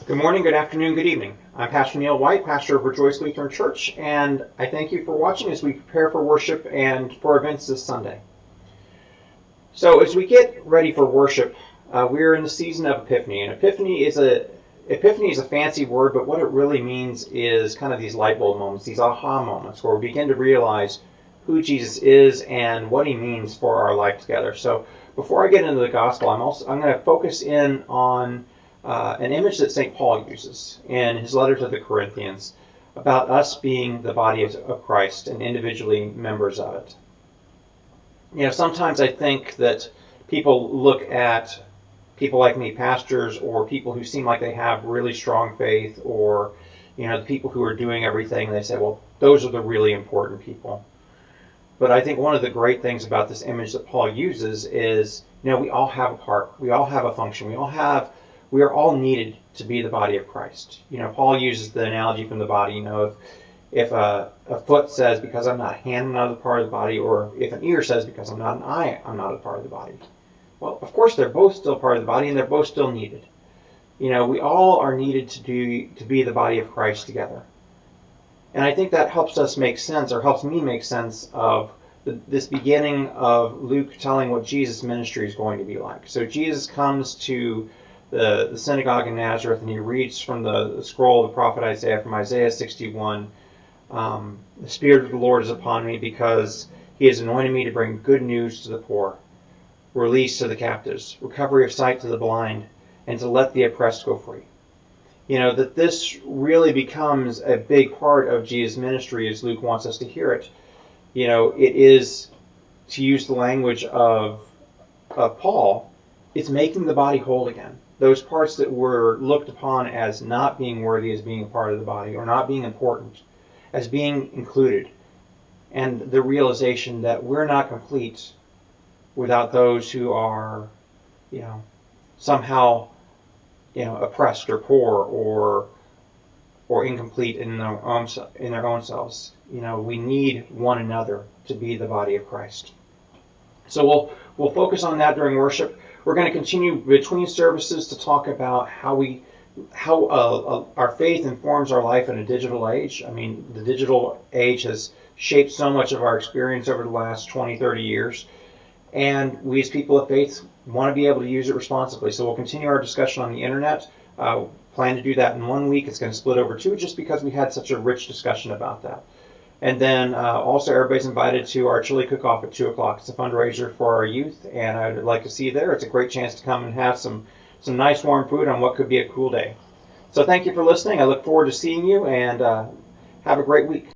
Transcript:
Good morning, good afternoon, good evening. I'm Pastor Neil White, pastor of Rejoice Lutheran Church, and I thank you for watching as we prepare for worship and for events this Sunday. So as we get ready for worship, we're in the season of Epiphany, and Epiphany is a fancy word, but what it really means is kind of these light bulb moments, these aha moments, where we begin to realize who Jesus is and what he means for our life together. So before I get into the gospel, I'm going to focus in on an image that St. Paul uses in his letter to the Corinthians about us being the body of Christ and individually members of it. You know, sometimes I think that people look at people like me, pastors, or people who seem like they have really strong faith, or, you know, the people who are doing everything, and they say, well, those are the really important people. But I think one of the great things about this image that Paul uses is, you know, we all have a part, we all have a function, we are all needed to be the body of Christ. You know, Paul uses the analogy from the body. You know, if a foot says, because I'm not a hand, I'm not a part of the body, or if an ear says, because I'm not an eye, I'm not a part of the body. Well, of course, they're both still part of the body, and they're both still needed. You know, we all are needed to be the body of Christ together. And I think that helps us make sense, or helps me make sense of this beginning of Luke telling what Jesus' ministry is going to be like. So Jesus comes to the synagogue in Nazareth, and he reads from the scroll of the prophet Isaiah, from Isaiah 61. The Spirit of the Lord is upon me, because he has anointed me to bring good news to the poor, release to the captives, recovery of sight to the blind, and to let the oppressed go free. You know, that this really becomes a big part of Jesus' ministry as Luke wants us to hear it. You know, it is, to use the language of Paul, it's making the body whole again. Those parts that were looked upon as not being worthy as being a part of the body, or not being important, as being included. And the realization that we're not complete without those who are, you know, somehow, you know, oppressed or poor or incomplete in their own selves. You know, we need one another to be the body of Christ. So we'll focus on that during worship. We're going to continue between services to talk about how our faith informs our life in a digital age. I mean, the digital age has shaped so much of our experience over the last 20, 30 years. And we as people of faith want to be able to use it responsibly. So we'll continue our discussion on the internet. Plan to do that in 1 week. It's going to split over 2, just because we had such a rich discussion about that. And then also everybody's invited to our chili cook-off at 2 o'clock. It's a fundraiser for our youth, and I would like to see you there. It's a great chance to come and have some nice warm food on what could be a cool day. So thank you for listening. I look forward to seeing you, and have a great week.